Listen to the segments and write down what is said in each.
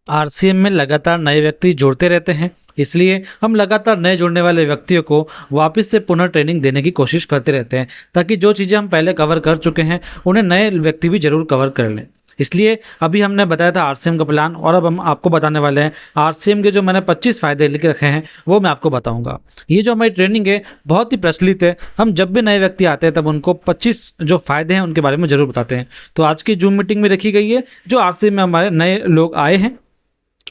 RCM में लगातार नए व्यक्ति जुड़ते रहते हैं, इसलिए हम लगातार नए जुड़ने वाले व्यक्तियों को वापस से पुनः ट्रेनिंग देने की कोशिश करते रहते हैं, ताकि जो चीज़ें हम पहले कवर कर चुके हैं उन्हें नए व्यक्ति भी जरूर कवर कर लें। इसलिए अभी हमने बताया था आरसीएम का प्लान, और अब हम आपको बताने वाले हैं आरसीएम के जो मैंने 25 फायदे लिख रखे हैं वो मैं आपको बताऊंगा। ये जो हमारी ट्रेनिंग है बहुत ही प्रचलित है, हम जब भी नए व्यक्ति आते हैं तब उनको 25 जो फायदे हैं उनके बारे में जरूर बताते हैं। तो आज की जूम मीटिंग में रखी गई है जो आरसीएम में हमारे नए लोग आए हैं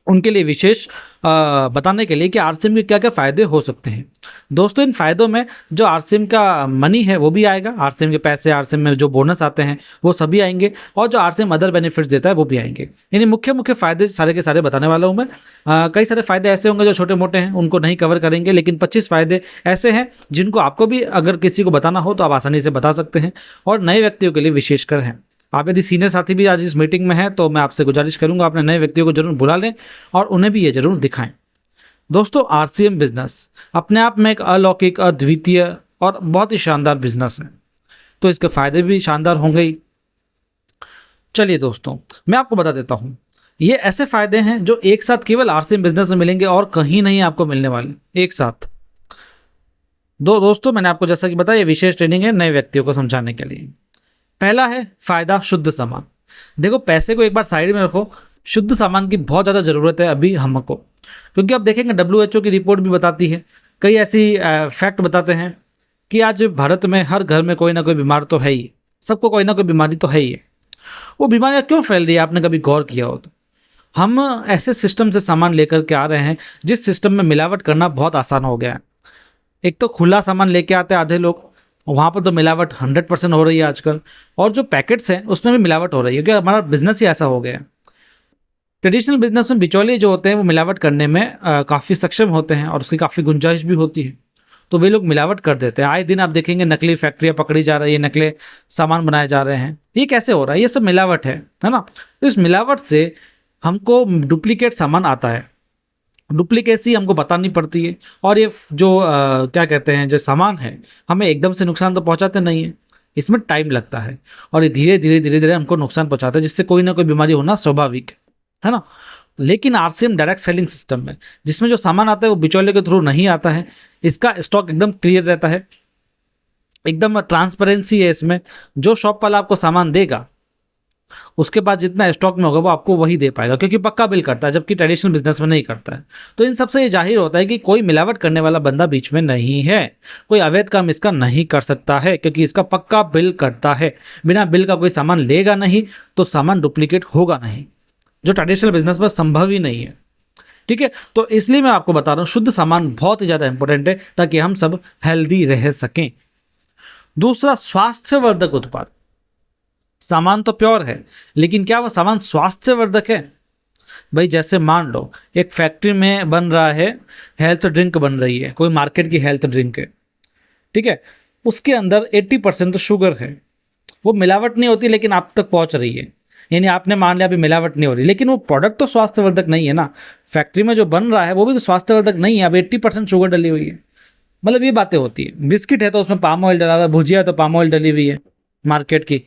उनके लिए विशेष बताने के लिए कि आरसीएम के क्या क्या फ़ायदे हो सकते हैं। दोस्तों, इन फ़ायदों में जो आरसीएम का मनी है वो भी आएगा, आरसीएम के पैसे, आरसीएम में जो बोनस आते हैं वो सभी आएंगे, और जो आरसीएम अदर बेनिफिट्स देता है वो भी आएंगे। यानी मुख्य मुख्य फ़ायदे सारे के सारे बताने वाला हूँ मैं। कई सारे फ़ायदे ऐसे होंगे जो छोटे मोटे हैं उनको नहीं कवर करेंगे, लेकिन 25 फ़ायदे ऐसे हैं जिनको आपको भी अगर किसी को बताना हो तो आप आसानी से बता सकते हैं, और नए व्यक्तियों के लिए विशेषकर हैं। आप यदि सीनियर साथी भी आज इस मीटिंग में हैं तो मैं आपसे गुजारिश करूंगा अपने नए व्यक्तियों को जरूर बुला लें और उन्हें भी ये जरूर दिखाएं। दोस्तों, आरसीएम बिजनेस अपने आप में एक अलौकिक, अद्वितीय और बहुत ही शानदार बिजनेस है, तो इसके फायदे भी शानदार होंगे ही। चलिए दोस्तों, मैं आपको बता देता हूँ ये ऐसे फायदे हैं जो एक साथ केवल आरसीएम बिजनेस में मिलेंगे और कहीं नहीं आपको मिलने वाले एक साथ। दोस्तों, मैंने आपको जैसा कि बताया ये विशेष ट्रेनिंग है नए व्यक्तियों को समझाने के लिए। पहला है फायदा शुद्ध सामान। देखो, पैसे को एक बार साइड में रखो, शुद्ध सामान की बहुत ज़्यादा ज़रूरत है अभी हमको, क्योंकि आप देखेंगे WHO की रिपोर्ट भी बताती है, कई ऐसी फैक्ट बताते हैं कि आज भारत में हर घर में कोई ना कोई बीमार तो है ही, सबको कोई ना कोई बीमारी तो है ही है। वो बीमारियाँ क्यों फैल रही है, आपने कभी गौर किया हो तो? हम ऐसे सिस्टम से सामान लेकर के आ रहे हैं जिस सिस्टम में मिलावट करना बहुत आसान हो गया है। एक तो खुला सामान लेके आते हैं आधे लोग, वहाँ पर तो मिलावट 100% हो रही है आजकल, और जो पैकेट्स हैं उसमें भी मिलावट हो रही है, क्योंकि हमारा बिजनेस ही ऐसा हो गया है। ट्रेडिशनल बिजनेस में बिचौलिए जो होते हैं वो मिलावट करने में काफ़ी सक्षम होते हैं और उसकी काफ़ी गुंजाइश भी होती है, तो वे लोग मिलावट कर देते हैं। आए दिन आप देखेंगे नकली फैक्ट्रियाँ पकड़ी जा रही है, नकली सामान बनाए जा रहे हैं। ये कैसे हो रहा है? ये सब मिलावट है ना। तो इस मिलावट से हमको डुप्लीकेट सामान आता है, डुप्लीकेसी हमको बतानी पड़ती है, और ये जो क्या कहते हैं जो सामान है हमें एकदम से नुकसान तो पहुंचाते नहीं है, इसमें टाइम लगता है, और ये धीरे धीरे धीरे धीरे हमको नुकसान पहुंचाता है, जिससे कोई ना कोई बीमारी होना स्वाभाविक है ना। लेकिन आरसीएम डायरेक्ट सेलिंग सिस्टम में जिसमें जो सामान आता है वो बिचौले के थ्रू नहीं आता है, इसका स्टॉक एकदम क्लियर रहता है, एकदम ट्रांसपेरेंसी है इसमें। जो शॉप वाला आपको सामान देगा उसके बाद जितना स्टॉक में होगा वो आपको वही दे पाएगा, क्योंकि पक्का बिल करता है, जबकि ट्रेडिशनल बिजनेस में नहीं करता है। तो इन सबसे ये जाहिर होता है कि कोई मिलावट करने वाला बंदा बीच में नहीं है, कोई अवैध काम इसका नहीं कर सकता है, क्योंकि इसका पक्का बिल करता है। बिना बिल का कोई सामान लेगा नहीं तो सामान डुप्लीकेट होगा नहीं, जो ट्रेडिशनल बिजनेस में संभव ही नहीं है। ठीक है, तो इसलिए मैं आपको बता रहा हूँ शुद्ध सामान बहुत ही ज़्यादा इंपॉर्टेंट है, ताकि हम सब हेल्दी रह सकें। दूसरा, स्वास्थ्यवर्धक उत्पाद। सामान तो प्योर है, लेकिन क्या वह सामान स्वास्थ्यवर्धक है? भाई, जैसे मान लो एक फैक्ट्री में बन रहा है, हेल्थ ड्रिंक बन रही है, कोई मार्केट की हेल्थ ड्रिंक है, ठीक है, उसके अंदर 80% तो शुगर है, वो मिलावट नहीं होती लेकिन आप तक पहुंच रही है। यानी आपने मान लिया अभी मिलावट नहीं हो रही, लेकिन वो प्रोडक्ट तो स्वास्थ्यवर्धक नहीं है ना। फैक्ट्री में जो बन रहा है वो भी तो स्वास्थ्यवर्धक नहीं है, अब 80% शुगर डली हुई है। मतलब ये बातें होती है। बिस्किट है तो उसमें पाम ऑयल डला हुआ है, भुजिया है तो पाम ऑयल डली हुई है मार्केट की।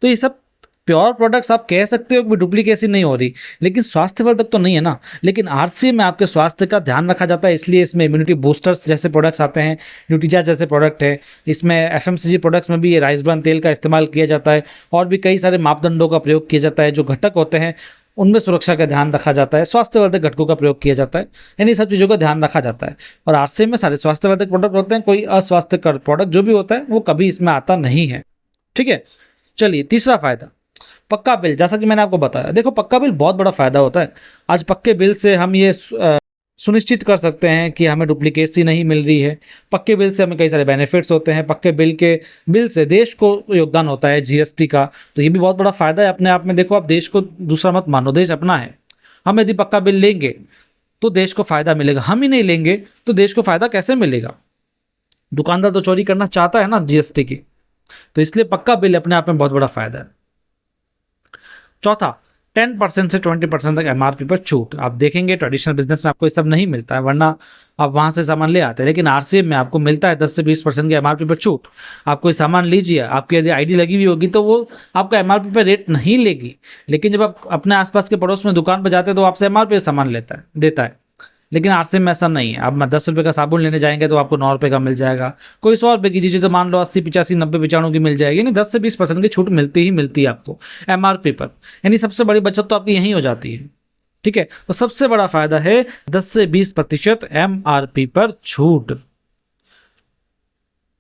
तो ये सब प्योर प्रोडक्ट्स आप कह सकते हो कि डुप्लीकेसी नहीं हो रही, लेकिन स्वास्थ्यवर्धक तो नहीं है ना। लेकिन आरसीएम में आपके स्वास्थ्य का ध्यान रखा जाता है, इसलिए इसमें इम्यूनिटी बूस्टर्स जैसे प्रोडक्ट्स आते हैं, न्यूट्रिजा जैसे प्रोडक्ट है, इसमें एफएमसीजी प्रोडक्ट्स में भी ये राइस ब्रान तेल का इस्तेमाल किया जाता है, और भी कई सारे मापदंडों का प्रयोग किया जाता है। जो घटक होते हैं उनमें सुरक्षा का ध्यान रखा जाता है, स्वास्थ्यवर्धक घटकों का प्रयोग किया जाता है, यानी सब चीज़ों का ध्यान रखा जाता है। और आरसीएम में सारे स्वास्थ्यवर्धक प्रोडक्ट होते हैं, कोई अस्वास्थ्यकर प्रोडक्ट जो भी होता है वो कभी इसमें आता नहीं है। ठीक है, चलिए तीसरा फायदा, पक्का बिल। जैसा कि मैंने आपको बताया, देखो पक्का बिल बहुत बड़ा फायदा होता है। आज पक्के बिल से हम ये सुनिश्चित कर सकते हैं कि हमें डुप्लीकेसी नहीं मिल रही है। पक्के बिल से हमें कई सारे बेनिफिट्स होते हैं। पक्के बिल से देश को योगदान होता है जीएसटी का, तो ये भी बहुत बड़ा फायदा है अपने आप में। देखो, आप देश को दूसरा मत मानो, देश अपना है। हम यदि पक्का बिल लेंगे तो देश को फायदा मिलेगा, हम ही नहीं लेंगे तो देश को फायदा कैसे मिलेगा? दुकानदार तो चोरी करना चाहता है ना जीएसटी की, तो इसलिए पक्का बिल अपने आप में बहुत बड़ा फायदा है। चौथा, 10% से 20% तक एमआरपी पर छूट। आप देखेंगे ट्रेडिशनल बिजनेस में आपको ये सब नहीं मिलता है, वरना आप वहाँ से सामान ले आते हैं, लेकिन आरसीएम में आपको मिलता है 10 से 20% की एमआरपी पर छूट। आप कोई सामान लीजिए, आपकी यदि आईडी लगी हुई होगी तो वो आपका एमआरपी पर रेट नहीं लेगी, लेकिन जब आप अपने आसपास के पड़ोस में दुकान पर जाते हैं तो आपसे एमआरपी सामान देता है। लेकिन आरसीएम में ऐसा नहीं है। आप 10 रुपये का साबुन लेने जाएंगे तो आपको 9 रुपये का मिल जाएगा, कोई 100 रुपये की चीज़ तो मान लो 80, 85, 90, 95 की मिल जाएगी, यानी 10 से 20% की छूट मिलती ही मिलती है आपको एमआरपी पर। यानी सबसे बड़ी बचत तो आपकी यहीं हो जाती है। ठीक है, तो सबसे बड़ा फायदा है 10 से 20% एमआरपी पर छूट।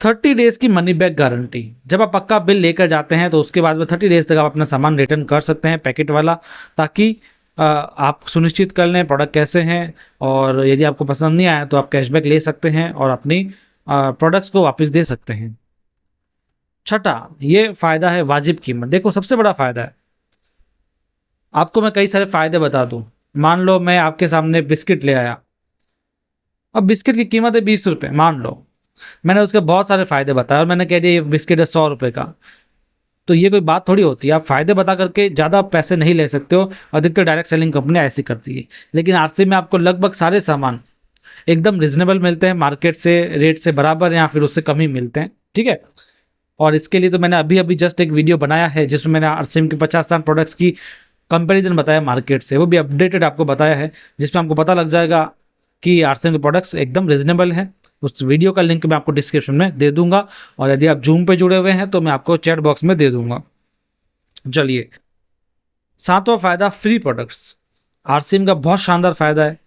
30 डेज की मनी बैक गारंटी। जब आप पक्का बिल लेकर जाते हैं तो उसके बाद में 30 डेज तक आप अपना सामान रिटर्न कर सकते हैं पैकेट वाला, ताकि आप सुनिश्चित कर लें प्रोडक्ट कैसे हैं, और यदि आपको पसंद नहीं आया तो आप कैशबैक ले सकते हैं और अपनी प्रोडक्ट्स को वापस दे सकते हैं। छठा ये फ़ायदा है वाजिब कीमत। देखो सबसे बड़ा फ़ायदा है, आपको मैं कई सारे फ़ायदे बता दूं। मान लो मैं आपके सामने बिस्किट ले आया, अब बिस्किट की कीमत है 20 रुपये, मान लो मैंने उसके बहुत सारे फ़ायदे बताए और मैंने कह दिया ये बिस्किट है 100 रुपये का, तो ये कोई बात थोड़ी होती है। आप फ़ायदे बता करके ज़्यादा पैसे नहीं ले सकते हो, अधिकतर डायरेक्ट सेलिंग कंपनी ऐसी करती है। लेकिन आरसी में आपको लगभग सारे सामान एकदम रिजनेबल मिलते हैं, मार्केट से रेट से बराबर या फिर उससे कम ही मिलते हैं। ठीक है, और इसके लिए तो मैंने अभी अभी जस्ट एक वीडियो बनाया है जिसमें मैंने आरसीएम के 50 प्रोडक्ट्स की कंपैरिजन बताया मार्केट से, वो भी अपडेटेड आपको बताया है, जिसमें आपको पता लग जाएगा कि आरसीएम के प्रोडक्ट्स एकदम रिजनेबल हैं। उस वीडियो का लिंक मैं आपको डिस्क्रिप्शन में दे दूंगा, और यदि आप जूम पे जुड़े हुए हैं तो मैं आपको चैट बॉक्स में दे दूंगा। चलिए, 7वां फायदा फ्री प्रोडक्ट्स। आरसीएम का बहुत शानदार फायदा है,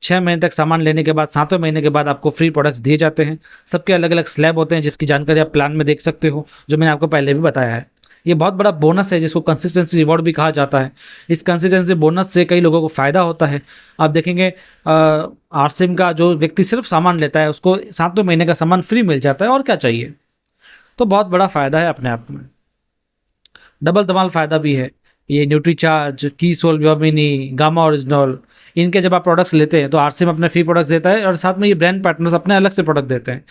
6 महीने तक सामान लेने के बाद 7वें महीने के बाद आपको फ्री प्रोडक्ट्स दिए जाते हैं। सबके अलग अलग स्लैब होते हैं जिसकी जानकारी आप प्लान में देख सकते हो, जो मैंने आपको पहले भी बताया है। ये बहुत बड़ा बोनस है जिसको कंसिस्टेंसी रिवॉर्ड भी कहा जाता है। इस कंसिस्टेंसी बोनस से कई लोगों को फ़ायदा होता है। आप देखेंगे आरसीएम का जो व्यक्ति सिर्फ सामान लेता है उसको 7वें महीने का सामान फ्री मिल जाता है, और क्या चाहिए। तो बहुत बड़ा फ़ायदा है अपने आप में। डबल धमाल फ़ायदा भी है। ये न्यूट्रीचार्ज, कीसोल व्योमिनी, गामा ओरिजिनल, इनके जब आप प्रोडक्ट्स लेते हैं तो आरसीएम अपने फ्री प्रोडक्ट्स देता है, और साथ में ये ब्रांड पार्टनर्स अपने अलग से प्रोडक्ट देते हैं।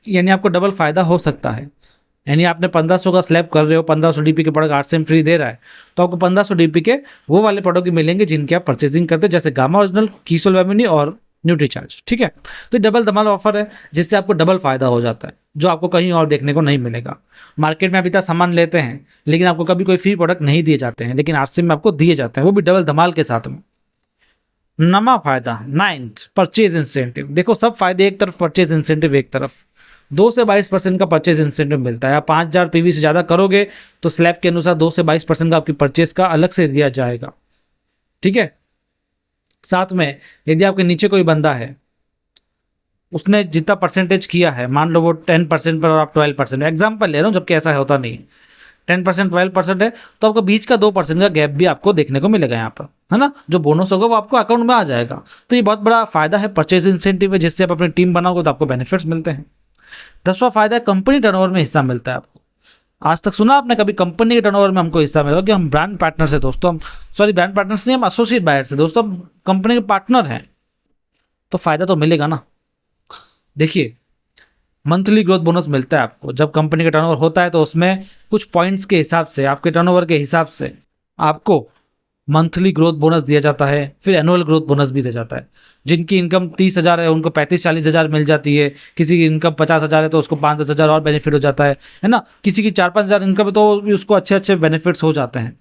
यानी आपको डबल फ़ायदा हो सकता है। यानी आपने 1500 का स्लैब कर रहे हो, 1500 डीपी के प्रोडक्ट आरसीएम फ्री दे रहा है, तो आपको 1500 डीपी के वो वाले प्रोडक्ट भी मिलेंगे जिनके आप परचेजिंग करते हैं, जैसे गामा ओरिजिनल, कीसोल व्योमिनी और न्यूट्रीचार्ज। ठीक है, तो डबल धमाल ऑफर है जिससे आपको डबल फायदा हो जाता है, जो आपको कहीं और देखने को नहीं मिलेगा। मार्केट में आप इतना सामान लेते हैं लेकिन आपको कभी कोई फ्री प्रोडक्ट नहीं दिए जाते हैं, लेकिन आरसीएम में आपको दिए जाते हैं, वो भी डबल धमाल के साथ में। नमा फायदा 9th परचेज इंसेंटिव। देखो सब फायदे एक तरफ, परचेज इंसेंटिव एक तरफ। 2 से 22% का परचेज इंसेंटिव मिलता है। आप 5000 पीवी से ज़्यादा करोगे तो स्लैब के अनुसार 2 से 22% का आपकी परचेज का अलग से दिया जाएगा। ठीक है, साथ में यदि आपके नीचे कोई बंदा है, उसने जितना परसेंटेज किया है, मान लो वो 10% पर और आप 12%, एग्जाम्पल ले रहा हूँ जबकि ऐसा होता नहीं, 10% 12% है, तो आपका बीच का 2% का गैप भी आपको देखने को मिलेगा यहाँ पर, है ना। जो बोनस होगा वो आपको अकाउंट में आ जाएगा। तो ये बहुत बड़ा फायदा है, परचेज इंसेंटिव है, जिससे आप अपनी टीम बनाओगे तो आपको बेनिफिट्स मिलते हैं। 10वां फायदा है कंपनी टर्नओवर में हिस्सा मिलता है आपको। आज तक सुना आपने कभी कंपनी के टर्नओवर में हमको हिस्सा मिलेगा? कि हम ब्रांड पार्टनर है दोस्तों, हम सॉरी ब्रांड पार्टनर्स नहीं, हम एसोसिएट बायर्स है दोस्तों, हम कंपनी के पार्टनर हैं, तो फायदा तो मिलेगा ना। देखिए, मंथली ग्रोथ बोनस मिलता है आपको। जब कंपनी का टर्नओवर होता है तो उसमें कुछ पॉइंट्स के हिसाब से, आपके टर्नओवर के हिसाब से आपको मंथली ग्रोथ बोनस दिया जाता है, फिर एनुअल ग्रोथ बोनस भी दिया जाता है। जिनकी इनकम 30,000 है उनको 35-40 हज़ार मिल जाती है, किसी की इनकम 50,000 है तो उसको 5-10 हज़ार और बेनिफिट हो जाता है ना। किसी की 4-5 हज़ार इनकम है तो भी उसको अच्छे अच्छे बेनिफिट्स हो जाते हैं।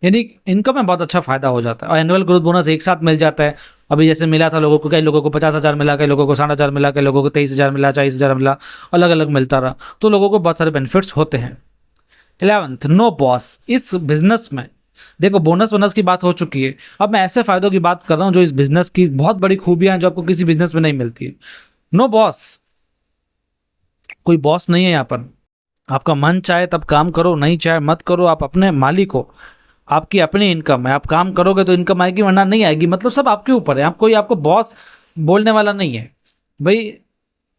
यानी इनकम में बहुत अच्छा फायदा हो जाता है। और एनुअल ग्रोथ बोनस एक साथ मिल जाता है। अभी जैसे मिला था लोगों को, कई लोगों को 50,000 मिला, कई लोगों को 60,000 मिला, कई लोगों को 23,000 मिला, 40,000 मिला, अलग अलग मिलता रहा, तो लोगों को बहुत सारे बेनिफिट्स होते हैं। 11th no boss. इस बिजनेस में देखो बोनस वोनस की बात हो चुकी है, अब मैं ऐसे फायदों की बात कर रहा हूँ जो इस बिजनेस की बहुत बड़ी खूबियां हैं, जो आपको किसी बिजनेस में नहीं मिलती है। नो बॉस, कोई बॉस नहीं है यहाँ पर। आपका मन चाहे तब काम करो, नहीं चाहे मत करो, आप अपने मालिक हो, आपकी अपनी इनकम है, आप काम करोगे तो इनकम आएगी वरना नहीं आएगी। मतलब सब आपके ऊपर है, आप कोई आपको बॉस बोलने वाला नहीं है भाई।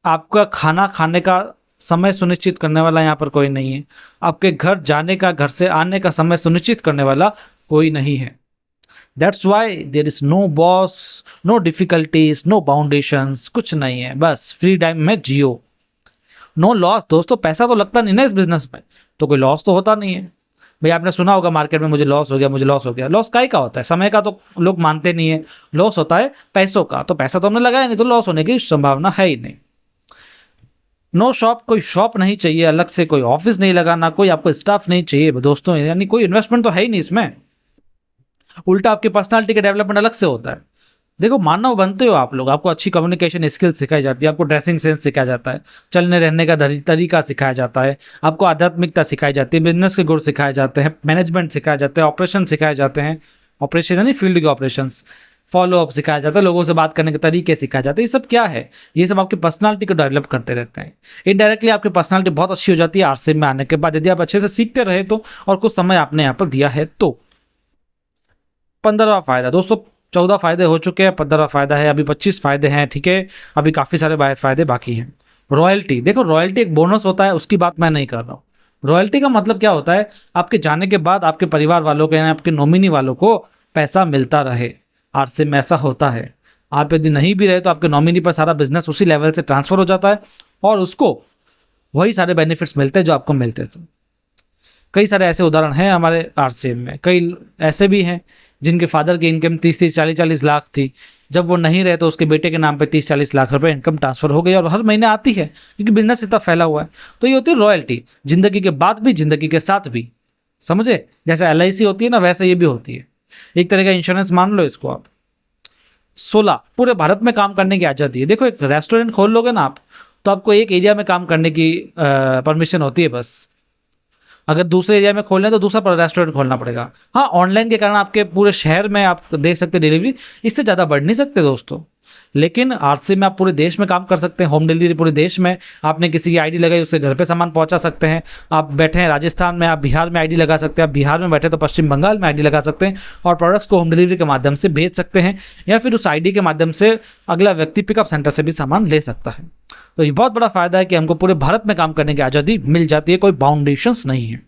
आपका खाना खाने का समय सुनिश्चित करने वाला यहाँ पर कोई नहीं है। आपके घर जाने का, घर से आने का समय सुनिश्चित करने वाला कोई नहीं है। That's why there is no boss, no difficulties, no boundations, कुछ नहीं है, बस फ्री टाइम में जियो। नो लॉस दोस्तों, पैसा तो लगता नहीं ना इस बिजनेस में, तो कोई लॉस तो होता नहीं है। भाई आपने सुना होगा मार्केट में, मुझे लॉस हो गया, मुझे लॉस हो गया। लॉस काय का होता है? समय का तो लोग मानते नहीं है। लॉस होता है पैसों का, तो पैसा तो हमने लगाया नहीं, तो लॉस होने की संभावना है ही नहीं। नो शॉप, कोई शॉप नहीं चाहिए अलग से, कोई ऑफिस नहीं लगाना, कोई आपको स्टाफ नहीं चाहिए दोस्तों, यानी कोई इन्वेस्टमेंट तो है ही नहीं इसमें। उल्टा आपकी पर्सनालिटी का डेवलपमेंट अलग से होता है। देखो मानव बनते हो आप लोग, आपको अच्छी कम्युनिकेशन स्किल्स सिखाई जाती है, आपको ड्रेसिंग सेंस सिखाया जाता है, चलने रहने का तरीका सिखाया जाता है, आपको आध्यात्मिकता सिखाई जाती है, बिजनेस के गुण सिखाए जाते हैं, मैनेजमेंट सिखाया जाता है, ऑपरेशन सिखाए जाते हैं, ऑपरेशन यानी फील्ड के ऑपरेशंस, फॉलो अप सिखाया जाता है, लोगों से बात करने के तरीके सिखाए जाते हैं। ये सब क्या है? ये सब आपकी पर्सनालिटी को डेवलप करते रहते हैं। इनडायरेक्टली आपकी पर्सनालिटी बहुत अच्छी हो जाती है आरसीएम में आने के बाद, यदि आप अच्छे से सीखते रहे तो, और कुछ समय आपने यहाँ पर दिया है तो। 15वां फायदा दोस्तों, 14 फायदे हो चुके हैं, 15वां फायदा है, अभी 25 फायदे हैं, ठीक है, अभी काफ़ी सारे फायदे बाकी हैं। रॉयल्टी, देखो रॉयल्टी एक बोनस होता है, उसकी बात मैं नहीं कर रहा हूँ। रॉयल्टी का मतलब क्या होता है? आपके जाने के बाद आपके परिवार वालों को यानी आपके नॉमिनी वालों को पैसा मिलता रहे। आरसीएम में ऐसा होता है, आप यदि नहीं भी रहे तो आपके नॉमिनी पर सारा बिजनेस उसी लेवल से ट्रांसफर हो जाता है और उसको वही सारे बेनिफिट्स मिलते हैं जो आपको मिलते थे। कई सारे ऐसे उदाहरण हैं हमारे आरसीएम में, कई ऐसे भी हैं जिनके फादर की इनकम 30-30, 40-40 लाख थी, जब वो नहीं रहे तो उसके बेटे के नाम पे 30-40 लाख रुपए इनकम ट्रांसफर हो गई और हर महीने आती है, क्योंकि बिजनेस इतना फैला हुआ है। तो ये होती है रॉयल्टी, जिंदगी के बाद भी, जिंदगी के साथ भी, समझे? जैसे LIC होती है ना, वैसे ये भी होती है, एक तरह का इंश्योरेंस मान लो इसको आप। 16, पूरे भारत में काम करने की आज़ादी है। देखो एक रेस्टोरेंट खोल लोगे ना आप, तो आपको एक एरिया में काम करने की परमिशन होती है बस। अगर दूसरे एरिया में खोलना है तो दूसरा रेस्टोरेंट खोलना पड़ेगा। हाँ, ऑनलाइन के कारण आपके पूरे शहर में आप देख सकते हैं डिलीवरी, इससे ज़्यादा बढ़ नहीं सकते दोस्तों। लेकिन आरसीएम में आप पूरे देश में काम कर सकते हैं, होम डिलीवरी पूरे देश में। आपने किसी की आईडी लगाई, उसके घर पे सामान पहुंचा सकते हैं। आप बैठे हैं राजस्थान में, आप बिहार में आईडी लगा सकते हैं, आप बिहार में बैठे तो पश्चिम बंगाल में आईडी लगा सकते हैं और प्रोडक्ट्स को होम डिलीवरी के माध्यम से भेज सकते हैं, या फिर उस आईडी के माध्यम से अगला व्यक्ति पिकअप सेंटर से भी सामान ले सकता है। तो ये बहुत बड़ा फायदा है कि हमको पूरे भारत में काम करने की आज़ादी मिल जाती है, कोई बाउंडेशंस नहीं है।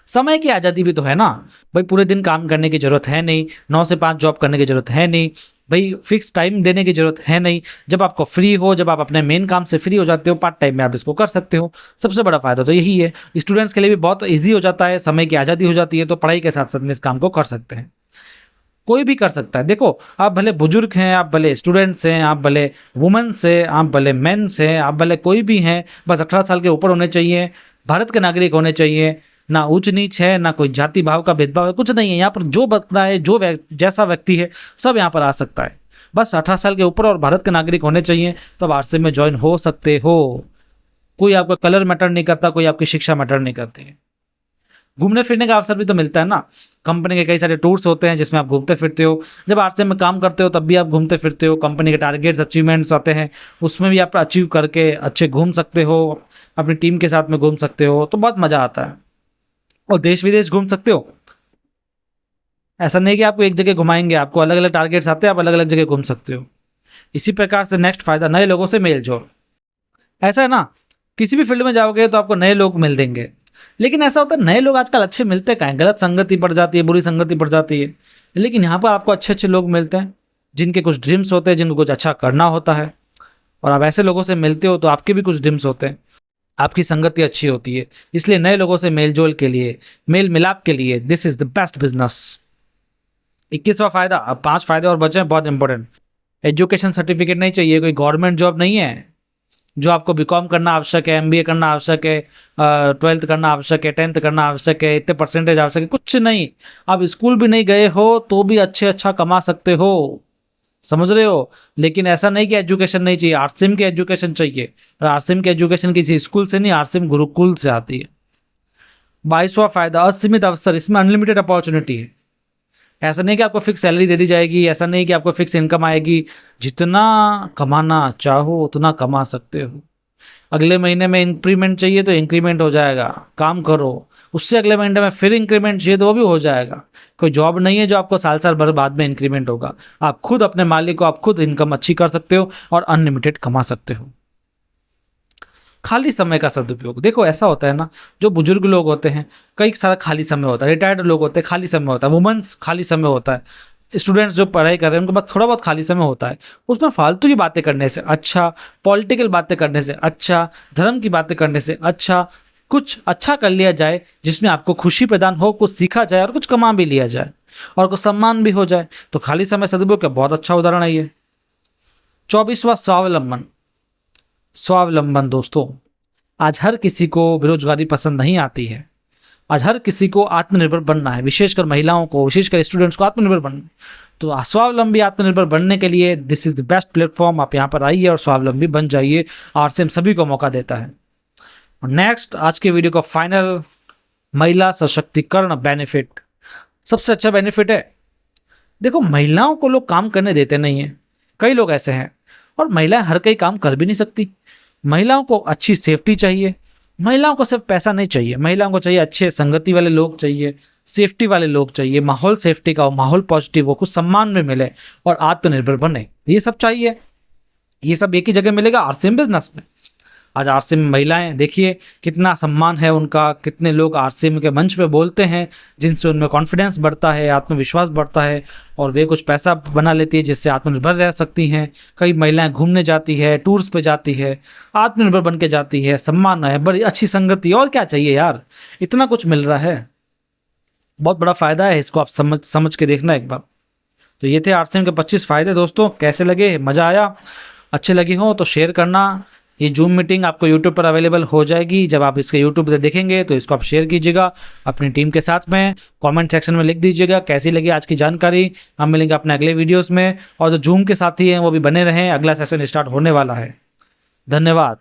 समय की आज़ादी भी तो है ना भाई, पूरे दिन काम करने की जरूरत है नहीं, 9 से 5 जॉब करने की जरूरत है नहीं भाई, फिक्स टाइम देने की जरूरत है नहीं। जब आपको फ्री हो, जब आप अपने मेन काम से फ्री हो जाते हो, पार्ट टाइम में आप इसको कर सकते हो। सबसे बड़ा फायदा तो यही है। स्टूडेंट्स के लिए भी बहुत ईजी हो जाता है, समय की आज़ादी हो जाती है, तो पढ़ाई के साथ साथ में इस काम को कर सकते हैं। कोई भी कर सकता है। देखो आप भले बुजुर्ग हैं, आप भले स्टूडेंट्स हैं, आप भले वुमेन्स हैं, आप भले मेन्स हैं, आप भले कोई भी हैं, बस 18 साल के ऊपर होने चाहिए, भारत के नागरिक होने चाहिए। ना ऊंच नीच है, ना कोई जाति भाव का भेदभाव है, कुछ नहीं है। यहाँ पर जो बता है, जो जैसा व्यक्ति है, सब यहाँ पर आ सकता है। बस 18 साल के ऊपर और भारत के नागरिक होने चाहिए, तब आरसीएम में ज्वाइन हो सकते हो। कोई आपका कलर मैटर नहीं करता, कोई आपकी शिक्षा मैटर नहीं करती है। घूमने फिरने का अवसर भी तो मिलता है ना। कंपनी के कई सारे टूर्स होते हैं जिसमें आप घूमते फिरते हो। जब आरसीएम में काम करते हो तब भी आप घूमते फिरते हो। कंपनी के टारगेट्स, अचीवमेंट्स आते हैं, उसमें भी आप अचीव करके अच्छे घूम सकते हो, अपनी टीम के साथ में घूम सकते हो, तो बहुत मज़ा आता है। और देश विदेश घूम सकते हो। ऐसा नहीं कि आपको एक जगह घुमाएंगे, आपको अलग अलग टारगेट्स आते हैं, आप अलग अलग जगह घूम सकते हो। इसी प्रकार से नेक्स्ट फायदा, नए लोगों से मेल जोल। ऐसा है ना, किसी भी फील्ड में जाओगे तो आपको नए लोग मिल देंगे, लेकिन ऐसा होता है नए लोग आजकल अच्छे मिलते कहाँ हैं, गलत संगति पड़ जाती है, बुरी संगति पड़ जाती है। लेकिन यहाँ पर आपको अच्छे अच्छे लोग मिलते हैं जिनके कुछ ड्रीम्स होते हैं, जिनको कुछ अच्छा करना होता है, और आप ऐसे लोगों से मिलते हो तो आपके भी कुछ ड्रीम्स होते हैं, आपकी संगति अच्छी होती है। इसलिए नए लोगों से मेलजोल के लिए, मेल मिलाप के लिए this is the best business. 21वां फायदा, अब 5 फायदे और बचे हैं, बहुत इंपॉर्टेंट। एजुकेशन सर्टिफिकेट नहीं चाहिए, कोई गवर्नमेंट जॉब नहीं है जो आपको बीकॉम करना आवश्यक है, MBA करना आवश्यक है, 12th करना आवश्यक है, 10th करना आवश्यक है, इतने परसेंटेज आवश्यक है, कुछ नहीं। आप स्कूल भी नहीं गए हो तो भी अच्छा कमा सकते हो, समझ रहे हो। लेकिन ऐसा नहीं कि एजुकेशन नहीं चाहिए, आरसीएम की एजुकेशन चाहिए। और आरसीएम की एजुकेशन किसी स्कूल से नहीं, आरसीएम गुरुकुल से आती है। 22वां फायदा, असीमित अवसर, इसमें अनलिमिटेड अपॉर्चुनिटी है। ऐसा नहीं कि आपको फिक्स सैलरी दे दी जाएगी, ऐसा नहीं कि आपको फिक्स इनकम आएगी। जितना कमाना चाहो उतना कमा सकते हो। अगले महीने में इंक्रीमेंट चाहिए तो इंक्रीमेंट हो जाएगा, काम करो। उससे अगले महीने में फिर इंक्रीमेंट चाहिए तो वो भी हो जाएगा। कोई जॉब नहीं है जो आपको साल साल भर बाद में इंक्रीमेंट होगा। आप खुद अपने मालिक को, आप खुद इनकम अच्छी कर सकते हो और अनलिमिटेड कमा सकते हो। खाली समय का सदुपयोग, देखो ऐसा होता है ना, जो बुजुर्ग लोग होते हैं कई सारा खाली समय होता है, रिटायर्ड लोग होते हैं खाली समय होता है, वुमेन्स खाली समय होता है, स्टूडेंट्स जो पढ़ाई कर रहे हैं उनके पास थोड़ा बहुत खाली समय होता है। उसमें फालतू की बातें करने से अच्छा, पॉलिटिकल बातें करने से अच्छा, धर्म की बातें करने से अच्छा, कुछ अच्छा कर लिया जाए जिसमें आपको खुशी प्रदान हो, कुछ सीखा जाए और कुछ कमा भी लिया जाए और कुछ सम्मान भी हो जाए। तो खाली समय सदुपयोग का बहुत अच्छा उदाहरण है ये। 24वां स्वावलंबन। स्वावलंबन दोस्तों, आज हर किसी को बेरोजगारी पसंद नहीं आती है। आज हर किसी को आत्मनिर्भर बनना है, विशेषकर महिलाओं को, विशेषकर स्टूडेंट्स को आत्मनिर्भर बनना है। तो स्वावलंबी आत्मनिर्भर बनने के लिए this is the best platform. आप यहाँ पर आइए और स्वावलंबी बन जाइए। आरसीएम सभी को मौका देता है। और नेक्स्ट, आज के वीडियो का फाइनल, महिला सशक्तिकरण बेनिफिट। सबसे अच्छा बेनिफिट है, देखो महिलाओं को लोग काम करने देते नहीं हैं। कई लोग ऐसे हैं, और महिलाएं हर कई काम कर भी नहीं सकती। महिलाओं को अच्छी सेफ्टी चाहिए। महिलाओं को सिर्फ पैसा नहीं चाहिए, महिलाओं को चाहिए अच्छे संगति वाले लोग चाहिए, सेफ्टी वाले लोग चाहिए, माहौल सेफ्टी का हो, माहौल पॉजिटिव हो, कुछ सम्मान में मिले और आत्मनिर्भर बने। ये सब चाहिए। ये सब एक ही जगह मिलेगा, आरसीएम बिजनेस में। आज आरसीएम में महिलाएं देखिए कितना सम्मान है उनका, कितने लोग आरसीएम के मंच पे बोलते हैं, जिनसे उनमें कॉन्फिडेंस बढ़ता है, आत्मविश्वास बढ़ता है और वे कुछ पैसा बना लेती है जिससे आत्मनिर्भर रह सकती हैं। कई महिलाएं घूमने जाती है, टूर्स पे जाती है, आत्मनिर्भर बन के जाती है, सम्मान है, बड़ी अच्छी संगति, और क्या चाहिए यार, इतना कुछ मिल रहा है। बहुत बड़ा फायदा है, इसको आप समझ के देखना एक बार। तो ये थे आरसीएम के 25 फायदे। दोस्तों कैसे लगे, मज़ा आया? अच्छे लगे हो तो शेयर करना। ये जूम मीटिंग आपको यूट्यूब पर अवेलेबल हो जाएगी। जब आप इसके यूट्यूब पे देखेंगे तो इसको आप शेयर कीजिएगा अपनी टीम के साथ में। कमेंट सेक्शन में लिख दीजिएगा कैसी लगी आज की जानकारी। हम मिलेंगे अपने अगले वीडियोस में। और जो जूम के साथी हैं वो भी बने रहें, अगला सेशन स्टार्ट होने वाला है। धन्यवाद।